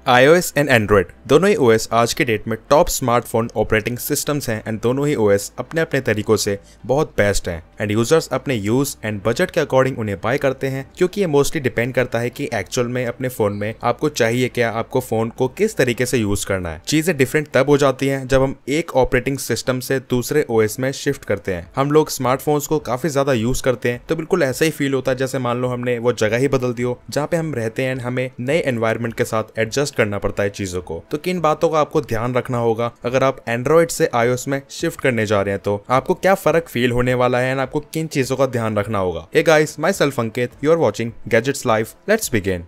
iOS and Android दोनों ही OS आज के डेट में टॉप स्मार्टफोन ऑपरेटिंग सिस्टम्स हैं एंड दोनों ही ओएस अपने अपने तरीकों से बहुत बेस्ट हैं एंड यूजर्स अपने यूज एंड बजट के अकॉर्डिंग उन्हें बाय करते हैं, क्योंकि ये मोस्टली डिपेंड करता है कि एक्चुअल में अपने फोन में आपको चाहिए क्या, आपको फोन को किस तरीके से यूज करना है। चीजें डिफरेंट तब हो जाती हैं जब हम एक ऑपरेटिंग सिस्टम से दूसरे ओएस में शिफ्ट करते हैं। हम लोग स्मार्टफोन्स को काफी ज्यादा यूज करते हैं तो बिल्कुल ऐसा ही फील होता है जैसे मान लो हमने वो जगह ही बदल दी हो जहाँ पे हम रहते हैं, हमें नए एनवायरनमेंट के साथ एडजस्ट करना पड़ता है चीजों को। तो किन बातों का आपको ध्यान रखना होगा अगर आप एंड्रॉइड से iOS में शिफ्ट करने जा रहे हैं, तो आपको क्या फर्क फील होने वाला है एंड आपको किन चीजों का ध्यान रखना होगा। Hey guys, myself Ankit, you are watching gadgets live, let's begin.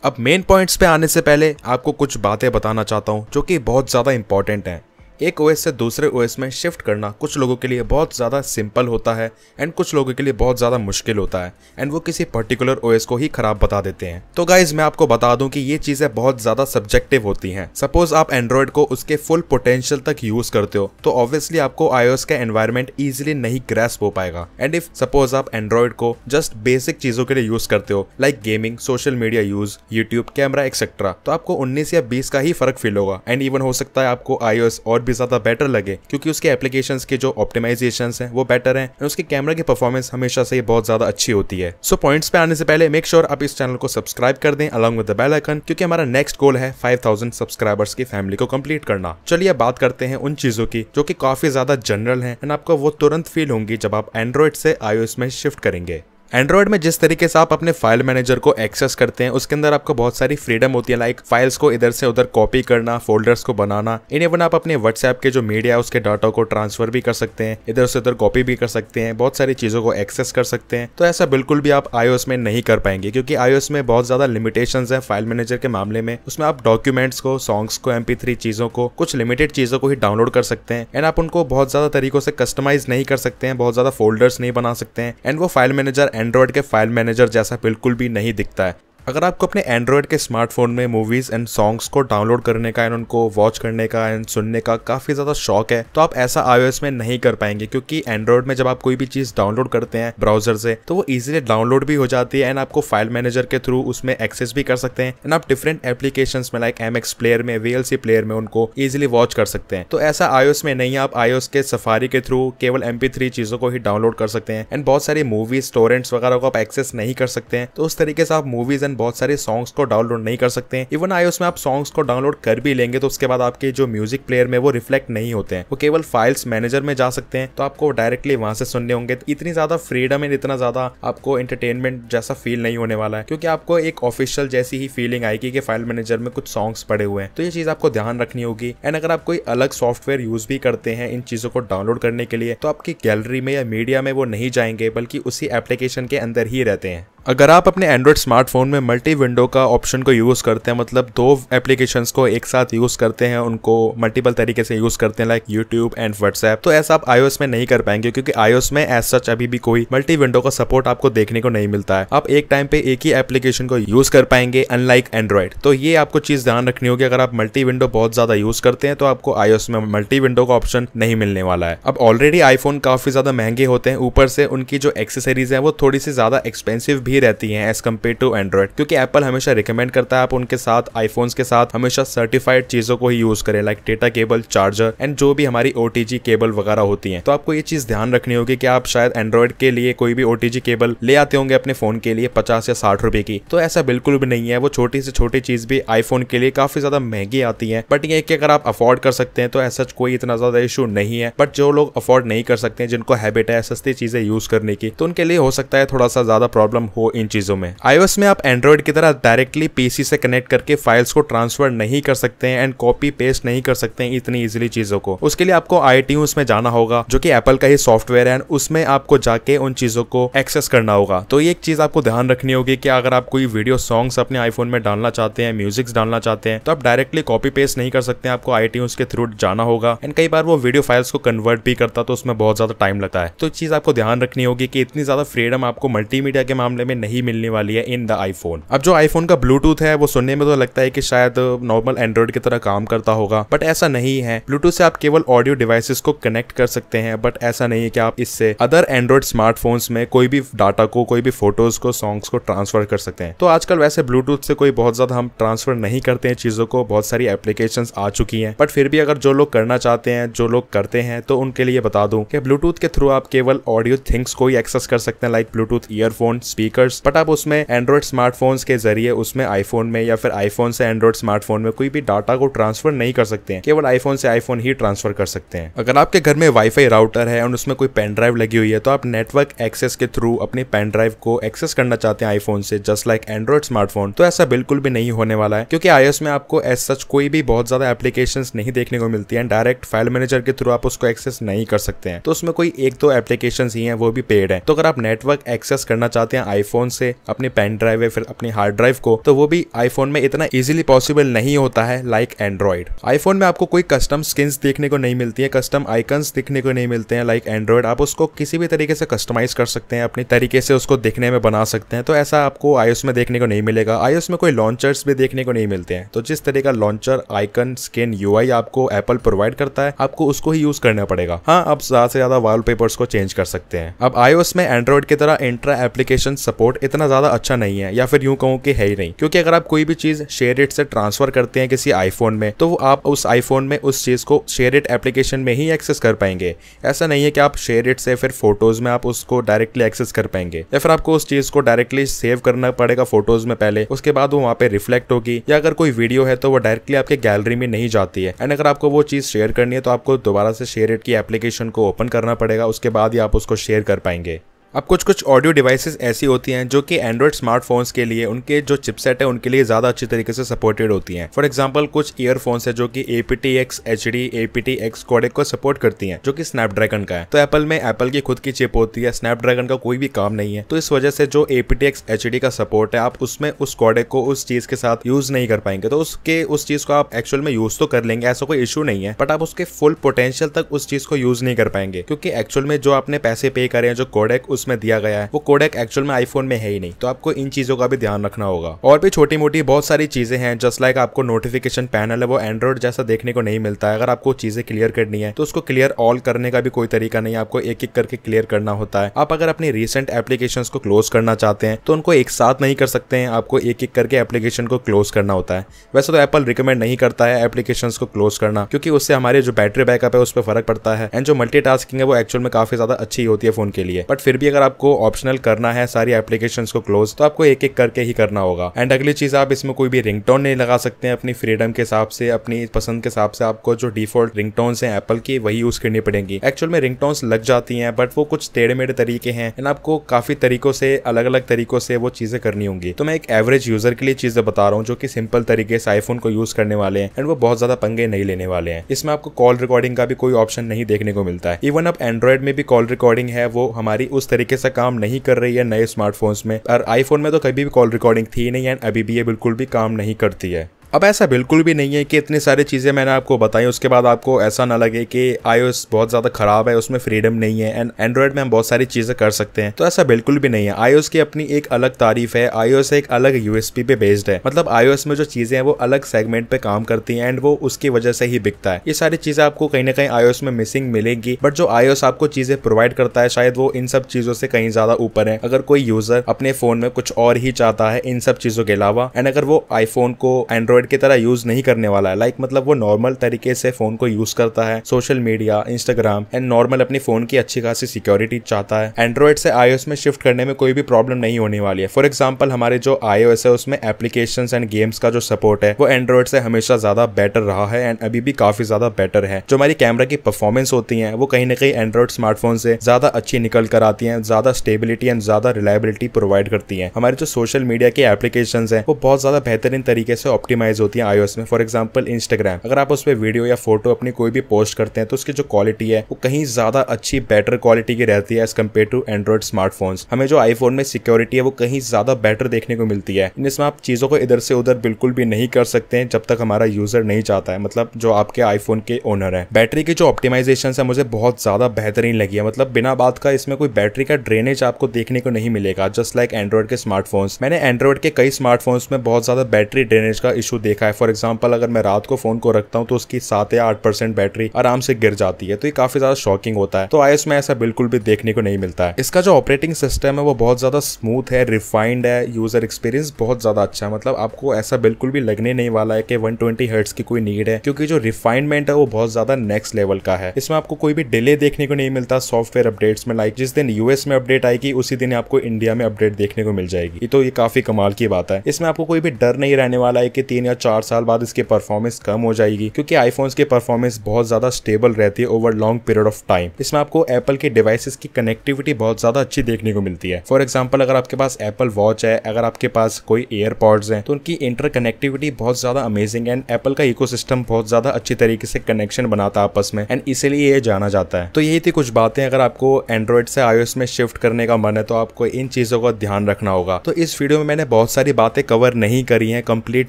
अब मेन पॉइंट्स पे आने से पहले आपको कुछ बातें बताना चाहता हूँ जो कि बहुत ज्यादा इंपॉर्टेंट हैं। एक ओएस से दूसरे ओएस में शिफ्ट करना कुछ लोगों के लिए बहुत ज़्यादा सिंपल होता है एंड कुछ लोगों के लिए बहुत ज़्यादा मुश्किल होता है एंड वो किसी पर्टिकुलर ओएस को ही खराब बता देते हैं। तो गाइज मैं आपको बता दूं कि ये चीज़ें बहुत ज़्यादा सब्जेक्टिव होती हैं। सपोज आप एंड्रॉयड को उसके फुल पोटेंशियल तक यूज़ करते हो तो ऑब्वियसली आपको iOS का एनवायरनमेंट ईजिली नहीं ग्रैस्प हो पाएगा। एंड इफ सपोज आप एंड्रॉयड को जस्ट बेसिक चीज़ों के लिए यूज़ करते हो like gaming, social media use, YouTube, camera etcetera, तो आपको 19 या 20 का ही फर्क फील होगा एंड इवन हो सकता है आपको iOS और भी ज़्यादा बेटर लगे क्योंकि उसके एप्लीकेशंस के जो ऑप्टिमाइजेशंस हैं वो बेटर हैं और उसके कैमरा की परफॉर्मेंस हमेशा से बहुत ज्यादा अच्छी होती है। सो पॉइंट्स पे आने से पहले मेक श्योर आप इस चैनल को सब्सक्राइब कर दें along with the bell icon, क्योंकि हमारा नेक्स्ट गोल है 5000 सब्सक्राइबर्स की फैमिली को कंप्लीट करना। चलिए बात करते हैं उन चीजों की जो कि काफी ज्यादा जनरल हैं एंड आपको वो तुरंत फील होंगी जब आप एंड्रॉइड से iOS में शिफ्ट करेंगे। एंड्रॉइड में जिस तरीके से आप अपने फाइल मैनेजर को एक्सेस करते हैं उसके अंदर आपको बहुत सारी फ्रीडम होती है, लाइक फाइल्स को इधर से उधर कॉपी करना, फोल्डर्स को बनाना। इवन आप अपने व्हाट्सएप के जो मीडिया है उसके डाटा को ट्रांसफर भी कर सकते हैं, इधर से उधर कॉपी भी कर सकते हैं, बहुत सारी चीजों को एक्सेस कर सकते हैं। तो ऐसा बिल्कुल भी आप iOS में नहीं कर पाएंगे क्योंकि iOS में बहुत ज्यादा लिमिटेशंस है फाइल मैनेजर के मामले में। उसमें आप डॉक्यूमेंट्स को, सॉन्ग्स को, MP3 चीजों को, कुछ लिमिटेड चीजों को ही डाउनलोड कर सकते हैं एंड आप उनको बहुत ज्यादा तरीकों से कस्टमाइज नहीं कर सकते हैं, बहुत ज्यादा फोल्डर्स नहीं बना सकते हैं एंड वो फाइल मैनेजर एंड्रॉइड के फाइल मैनेजर जैसा बिल्कुल भी नहीं दिखता है। अगर आपको अपने एंड्रॉइड के स्मार्टफोन में मूवीज एंड सॉन्ग्स को डाउनलोड करने का एंड उनको वॉच करने का एंड सुनने का काफी ज्यादा शौक है तो आप ऐसा iOS में नहीं कर पाएंगे, क्योंकि एंड्रॉइड में जब आप कोई भी चीज डाउनलोड करते हैं ब्राउजर से तो वो इजीली डाउनलोड भी हो जाती है एंड आपको फाइल मैनेजर के थ्रू उसमें एक्सेस भी कर सकते हैं एंड आप डिफरेंट एप्लीकेशंस में लाइक MX प्लेयर में, VLC प्लेयर में उनको इजिली वॉच कर सकते हैं। तो ऐसा iOS में नहीं है, आप iOS के सफारी के थ्रू केवल MP3 चीजों को ही डाउनलोड कर सकते हैं एंड बहुत सारी मूवीज, टोरेंट्स वगैरह को आप एक्सेस नहीं कर सकते हैं। तो उस तरीके से आप मूवीज एंड बहुत सारे सॉन्ग्स को डाउनलोड नहीं कर सकते हैं। इवन iOS में आप सॉन्ग्स को डाउनलोड कर भी लेंगे तो उसके बाद आपके जो म्यूजिक प्लेयर में वो रिफ्लेक्ट नहीं होते हैं, वो केवल फाइल्स मैनेजर में जा सकते हैं, तो आपको डायरेक्टली वहां से सुनने होंगे। तो इतनी ज्यादा फ्रीडम एंड इतना ज्यादा आपको एंटरटेनमेंट जैसा फील नहीं होने वाला है, क्योंकि आपको एक ऑफिशियल जैसी ही फीलिंग आएगी कि फाइल मैनेजर में कुछ सॉन्ग्स पड़े हुए हैं। तो ये चीज आपको ध्यान रखनी होगी। एंड अगर आप कोई अलग सॉफ्टवेयर यूज भी करते हैं इन चीजों को डाउनलोड करने के लिए तो आपकी गैलरी में या मीडिया में वो नहीं जाएंगे बल्कि उसी एप्लीकेशन के अंदर ही रहते हैं। अगर आप अपने एंड्रॉइड स्मार्टफोन में मल्टी विंडो का ऑप्शन को यूज करते हैं, मतलब दो एप्लीकेशंस को एक साथ यूज करते हैं, उनको मल्टीपल तरीके से यूज करते हैं लाइक यूट्यूब एंड व्हाट्सएप, तो ऐसा आप iOS में नहीं कर पाएंगे क्योंकि iOS में एज सच अभी भी कोई मल्टी विंडो का सपोर्ट आपको देखने को नहीं मिलता है। आप एक टाइम पे एक ही एप्लीकेशन को यूज कर पाएंगे अनलाइक एंड्रॉइड। तो ये आपको चीज ध्यान रखनी होगी। अगर आप मल्टी विंडो बहुत ज्यादा यूज करते हैं तो आपको iOS में मल्टी विंडो का ऑप्शन नहीं मिलने वाला है। अब ऑलरेडी आईफोन काफी ज्यादा महंगे होते हैं, ऊपर से उनकी जो एक्सेसरीज है वो थोड़ी सी ज्यादा एक्सपेंसिव भी रहती है एज कम्पेयर टू एंड्रॉइड, क्योंकि एप्पल हमेशा रिकमेंड करता है आप उनके साथ आईफोन्स के साथ हमेशा सर्टिफाइड चीजों को ही यूज करें like data cable, charger and जो भी हमारी OTG केबल वगैरह होती हैं। तो आपको ये चीज ध्यान रखनी होगी कि आप शायद एंड्रॉइड के लिए कोई भी OTG केबल ले आते होंगे अपने फोन के लिए 50 या 60 रुपए की, तो ऐसा बिल्कुल भी नहीं है। वो छोटी से छोटी चीज भी आईफोन के लिए काफी ज्यादा महंगी आती है, बट ये कि अगर आप अफोर्ड कर सकते हैं तो ऐसा कोई इतना ज्यादा इशू नहीं है। बट जो लोग अफोर्ड नहीं कर सकते हैं, जिनको हैबिट है सस्ती चीजें यूज करने की, तो उनके लिए हो सकता है थोड़ा सा ज्यादा प्रॉब्लम हो इन चीजों में। iOS में आप एंड्रॉइड की तरह डायरेक्टली PC से कनेक्ट करके फाइल्स को ट्रांसफर नहीं कर सकते हैं एंड कॉपी पेस्ट नहीं कर सकते हैं इतनी इजीली चीजों को। उसके लिए आपको iTunes में जाना होगा जो कि एप्पल का ही सॉफ्टवेयर है, उसमें आपको जाके उन चीजों को एक्सेस करना होगा। तो ये एक चीज आपको ध्यान रखनी होगी कि अगर आप कोई वीडियो सॉन्ग्स अपने आईफोन में डालना चाहते हैं, म्यूजिक्स डालना चाहते हैं, तो आप डायरेक्टली कॉपी पेस्ट नहीं कर सकते हैं, आपको iTunes के थ्रू जाना होगा एंड कई बार वो वीडियो फाइल्स को कन्वर्ट भी करता तो उसमें बहुत ज्यादा टाइम लगता है। तो चीज आपको ध्यान रखनी होगी कि इतनी ज्यादा फ्रीडम आपको मल्टीमीडिया के मामले में नहीं मिलने वाली है इन द आईफोन। अब जो आईफोन का ब्लूटूथ है वो सुनने में तो लगता है कि शायद नॉर्मल एंड्रॉइड की तरह काम करता होगा, बट ऐसा नहीं है। ब्लूटूथ से आप केवल ऑडियो डिवाइसेस को कनेक्ट कर सकते हैं, बट ऐसा नहीं है कि आप इससे अदर एंड्रॉइड स्मार्टफोन्स में कोई भी डाटा को, कोई भी फोटोज को, सॉन्ग्स को ट्रांसफर कर सकते हैं। तो आजकल वैसे ब्लूटूथ से कोई बहुत ज्यादा हम ट्रांसफर नहीं करते हैं चीजों को, बहुत सारी एप्लीकेशंस आ चुकी हैं, बट फिर भी अगर जो लोग करना चाहते हैं, जो लोग करते हैं, तो उनके लिए बता दूं कि ब्लूटूथ के थ्रू आप केवल ऑडियो थिंग्स को ही एक्सेस कर सकते हैं, like Bluetooth earphone, speakers, but आप उसमें एंड्रॉइड स्मार्टफोन्स के जरिए उसमें आईफोन में या फिर आईफोन से एंड्रॉइड स्मार्टफोन में कोई भी डाटा को ट्रांसफर नहीं कर सकते हैं, केवल आईफोन से आईफोन ही ट्रांसफर कर सकते हैं। अगर आपके घर में वाईफाई राउटर है और उसमें कोई पेन ड्राइव लगी हुई है, तो आप नेटवर्क एक्सेस के थ्रू अपनी पेन ड्राइव को एक्सेस करना चाहते हैं आईफोन से, जस्ट लाइक एंड्रॉइड स्मार्टफोन, तो ऐसा बिल्कुल भी नहीं होने वाला है, क्योंकि iOS में आपको एज सच कोई भी बहुत ज्यादा एप्लीकेशंस नहीं देखने को मिलती है। डायरेक्ट फाइल मैनेजर के थ्रू आप उसको एक्सेस नहीं कर सकते हैं, तो उसमें कोई एक दो एप्लीकेशंस ही हैं, वो भी पेड है। तो अगर आप नेटवर्क एक्सेस करना चाहते हैं आईफोन से अपनी पेन ड्राइव या फिर अपनी हार्ड ड्राइव को, तो वो भी आईफोन में इतना इजीली पॉसिबल नहीं होता है लाइक एंड्रॉइड। आईफोन में आपको कोई कस्टम स्किन्स देखने को नहीं मिलती है, कस्टम आइकन्स दिखने को नहीं मिलते हैं लाइक एंड्रॉइड। आप उसको किसी भी तरीके से कस्टमाइज कर सकते हैं, अपनी तरीके से उसको दिखने में बना सकते हैं, तो ऐसा आपको iOS में देखने को नहीं मिलेगा। iOS में कोई लॉन्चर्स भी देखने को नहीं मिलते हैं, तो जिस तरह का लॉन्चर, आइकन, स्किन, यूआई आपको एप्पल प्रोवाइड करता है, आपको उसको ही यूज करना पड़ेगा। हाँ, आप ज्यादा से ज्यादा वॉलपेपर्स को चेंज कर सकते हैं। अब iOS में एंड्रॉइड की तरह इंट्रा एप्लीकेशन सपोर्ट इतना ज्यादा अच्छा नहीं है, या फिर यूं कहूं कि है ही नहीं, क्योंकि अगर आप कोई भी चीज शेयर इट से ट्रांसफर करते हैं किसी आईफोन में, तो आप उस आईफोन में उस चीज को शेयर इट एप्लीकेशन में ही एक्सेस कर पाएंगे। ऐसा नहीं है कि आप शेयर इट से फिर फोटोज में आप उसको डायरेक्टली एक्सेस कर पाएंगे, या फिर आपको उस चीज को डायरेक्टली सेव करना पड़ेगा फोटोज में पहले, उसके बाद वो वहाँ पे रिफ्लेक्ट होगी। या अगर कोई वीडियो है तो वो डायरेक्टली आपके गैलरी में नहीं जाती है, एंड अगर आपको वो चीज शेयर करनी है तो आपको दोबारा से शेयर इट की एप्लीकेशन को ओपन करना पड़ेगा, उसके बाद ही आप उसको शेयर कर पाएंगे। अब कुछ ऑडियो डिवाइसेस ऐसी होती हैं जो कि एंड्रॉइड स्मार्टफोन्स के लिए, उनके जो चिपसेट है उनके लिए ज़्यादा अच्छी तरीके से सपोर्टेड होती हैं। फॉर एग्जांपल कुछ ईयरफोन्स है जो कि aptX HD, aptX कोडेक को सपोर्ट करती हैं, जो कि स्नैपड्रैगन का है। तो एप्पल में एप्पल की खुद की चिप होती है, स्नैपड्रैगन का कोई भी काम नहीं है, तो इस वजह से जो aptX HD का सपोर्ट है, आप उसमें उस कोडेक को उस चीज़ के साथ यूज़ नहीं कर पाएंगे। तो उस चीज़ को आप एक्चुअल में यूज़ तो कर लेंगे, ऐसा कोई इशू नहीं है, बट आप उसके फुल पोटेंशियल तक उस चीज़ को यूज़ नहीं कर पाएंगे, क्योंकि एक्चुअल में जो आपने पैसे पे करे हैं, जो कोडेक उसमें दिया गया है, वो कोडेक एक्चुअल में आईफोन में है ही नहीं। तो आपको इन चीजों का भी ध्यान रखना होगा। और भी छोटी मोटी बहुत सारी चीजें हैं, जस्ट लाइक आपको नोटिफिकेशन पैनल है वो एंड्रॉइड जैसा देखने को नहीं मिलता है। अगर आपको चीजें क्लियर करनी है तो उसको क्लियर ऑल करने का भी कोई तरीका नहीं है, आपको एक एक करके क्लियर करना होता है। आप अगर अपनी रिसेंट एप्लीकेशंस को क्लोज करना चाहते हैं तो उनको एक साथ नहीं कर सकते हैं, आपको एक एक करके एप्लीकेशन को क्लोज करना होता है। वैसे तो एप्पल रिकमेंड नहीं करता है एप्लीकेशंस को क्लोज करना, क्योंकि उससे हमारे जो बैटरी बैकअप है उस पर फर्क पड़ता है, एंड जो मल्टीटास्किंग है वो एक्चुअल में काफी ज्यादा अच्छी होती है फोन के लिए। बट फिर भी अगर आपको ऑप्शनल करना है सारी एप्लीकेशंस को क्लोज, तो आपको एक एक करके ही करना होगा। एंड अगली चीज, आप इसमें कोई भी रिंगटोन नहीं लगा सकते हैं, अपनी फ्रीडम के हिसाब से, अपनी पसंद के हिसाब से आपको जो डिफॉल्ट रिंगटोन्स हैं एप्पल की वही यूज करनी पड़ेंगी। एक्चुअल में रिंगटोन्स लग जाती हैं, बट वो कुछ टेढ़े मेढ़े तरीके हैं, एंड आपको काफी तरीकों से, अलग अलग तरीकों से वो चीजें करनी होंगी। तो मैं एक एवरेज यूजर के लिए चीजें बता रहा हूँ जो कि सिंपल तरीके से आईफोन को यूज करने वाले हैं, एंड वो बहुत ज्यादा पंगे नहीं लेने वाले हैं। इसमें आपको कॉल रिकॉर्डिंग का भी कोई ऑप्शन नहीं देखने को मिलता है। इवन अब एंड्रॉइड में भी कॉल रिकॉर्डिंग है, वो हमारी उस तरीके से काम नहीं कर रही है नए स्मार्टफोन्स में, और आईफोन में तो कभी भी कॉल रिकॉर्डिंग थी नहीं है, अभी भी ये बिल्कुल भी काम नहीं करती है। अब ऐसा बिल्कुल भी नहीं है कि इतनी सारी चीज़ें मैंने आपको बताई उसके बाद आपको ऐसा ना लगे कि iOS बहुत ज़्यादा ख़राब है, उसमें फ्रीडम नहीं है, एंड एंड्रॉइड में हम बहुत सारी चीज़ें कर सकते हैं। तो ऐसा बिल्कुल भी नहीं है। iOS की अपनी एक अलग तारीफ है, iOS एक अलग USP पे बेस्ड है, मतलब iOS में जो चीज़ें हैं वो अलग सेगमेंट पे काम करती हैं, एंड वो उसकी वजह से ही बिकता है। ये सारी चीज़ें आपको कहीं ना कहीं iOS में मिसिंग मिलेंगी, बट जो iOS आपको चीज़ें प्रोवाइड करता है शायद वो इन सब चीज़ों से कहीं ज़्यादा ऊपर है। अगर कोई यूज़र अपने फ़ोन में कुछ और ही चाहता है इन सब चीज़ों के अलावा, एंड अगर वो आईफोन को एंड्रॉइड की तरह यूज़ नहीं करने वाला है, लाइक मतलब वो नॉर्मल तरीके से फोन को यूज करता है, social media, Instagram and normal अपनी फोन की अच्छी खासी सिक्योरिटी चाहता है, एंड्रॉइड से iOS में शिफ्ट करने में कोई भी प्रॉब्लम नहीं होने वाली है। फॉर एग्जांपल हमारे जो iOS है उसमें एप्लीकेशंस एंड गेम्स का जो सपोर्ट है वो एंड्रॉइड से हमेशा ज्यादा बेटर रहा है, एंड अभी भी काफी ज्यादा बेटर है। जो हमारी कैमरा की परफॉर्मेंस होती है वो कहीं ना कहीं एंड्रॉइड स्मार्टफोन से ज्यादा अच्छी निकल कर आती है, ज्यादा स्टेबिलिटी एंड ज्यादा रिलायबिलिटी प्रोवाइड करती है। हमारे जो सोशल मीडिया की एप्लीकेशंस है वो बहुत ज्यादा बेहतरीन तरीके से ऑप्टिमाइज ऑप्टिमाइज होती है iOS में। फॉर एग्जांपल इंस्टाग्राम, अगर आप उस पर वीडियो या फोटो अपनी कोई भी पोस्ट करते हैं तो उसकी जो क्वालिटी है वो कहीं ज्यादा अच्छी बेटर क्वालिटी की रहती है as compare to Android smartphones. हमें जो आईफोन में सिक्योरिटी है वो कहीं ज्यादा बेटर देखने को मिलती है। इसमें आप चीजों को इधर से उधर बिल्कुल भी नहीं कर सकते हैं जब तक हमारा यूजर नहीं चाहता है, मतलब जो आपके आईफोन के ओनर है। बैटरी की जो ऑप्टिमाइजेशन है मुझे बहुत ज्यादा बेहतरीन लगी है, मतलब बिना बात का इसमें कोई बैटरी का ड्रेनेज आपको देखने को नहीं मिलेगा, जस्ट लाइक एंड्रॉइड के स्मार्टफोन्स। मैंने एंड्रॉइड के कई स्मार्टफोन्स में बहुत ज्यादा बैटरी ड्रेनेज का इशू देखा है। फॉर एग्जाम्पल अगर मैं रात को फोन को रखता हूँ तो उसकी 7 या 8% बैटरी आराम से गिर जाती है, तो ये काफी ज्यादा शॉकिंग होता है। तो iOS में ऐसा बिल्कुल भी देखने को नहीं मिलता है। इसका जो ऑपरेटिंग सिस्टम है वो बहुत ज्यादा स्मूथ है, रिफाइंड है, यूजर एक्सपीरियंस बहुत ज्यादा अच्छा है। मतलब आपको ऐसा बिल्कुल भी लगने नहीं वाला है कि 120 हर्ट्ज की कोई नीड है, क्योंकि जो रिफाइनमेंट है वो बहुत ज्यादा नेक्स्ट लेवल का है। इसमें आपको कोई भी डिले देखने को नहीं मिलता सॉफ्टवेयर अपडेट्स में। लाइक जिस दिन यूएस में अपडेट आएगी उसी दिन आपको इंडिया में अपडेट देखने को मिल जाएगी। तो ये काफी कमाल की बात है। इसमें आपको कोई भी डर नहीं रहने वाला है कि 3 या 4 साल बाद इसकी परफॉर्मेंस कम हो जाएगी, क्योंकि आईफोन्स की परफॉर्मेंस बहुत ज्यादा स्टेबल रहती है over long period of time. इसमें आपको एप्पल के डिवाइसेस की कनेक्टिविटी बहुत ज्यादा अच्छी देखने को मिलती है। फॉर एग्जाम्पल अगर आपके पास एप्पल वॉच है, अगर आपके पास कोई एयरपॉड्स हैं, तो उनकी इंटरकनेक्टिविटी बहुत ज्यादा अमेजिंग है। एप्पल का इकोसिस्टम बहुत ज्यादा अच्छी तरीके से कनेक्शन बनाता है आपस में, एंड इसीलिए ये जाना जाता है। तो यही थी कुछ बातें। अगर आपको एंड्रॉइड से iOS में शिफ्ट करने का मन है तो आपको इन चीजों का ध्यान रखना होगा। तो इस वीडियो में मैंने बहुत सारी बातें कवर नहीं करी हैं, कंप्लीट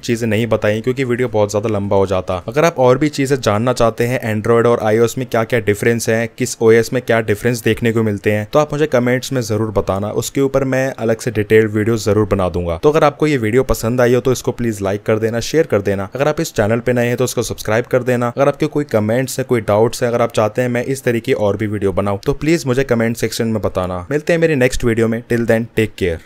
चीजें नहीं बताई, क्योंकि वीडियो बहुत ज्यादा लंबा हो जाता। अगर आप और भी चीजें जानना चाहते हैं एंड्रॉइड और iOS में क्या क्या डिफरेंस है, किस OS में क्या डिफरेंस देखने को मिलते हैं, तो आप मुझे कमेंट्स में जरूर बताना। उसके ऊपर मैं अलग से डिटेल्ड वीडियो जरूर बना दूंगा। तो अगर आपको ये वीडियो पसंद आई हो तो इसको प्लीज लाइक कर देना, शेयर कर देना। अगर आप इस चैनल पे नए हैं तो इसको सब्सक्राइब कर देना। अगर आपके कोई कमेंट्स है, कोई डाउट्स है, अगर आप चाहते हैं मैं इस तरीके और भी वीडियो बनाऊं तो प्लीज मुझे कमेंट सेक्शन में बताना। मिलते हैं मेरी नेक्स्ट वीडियो में। Till then take care.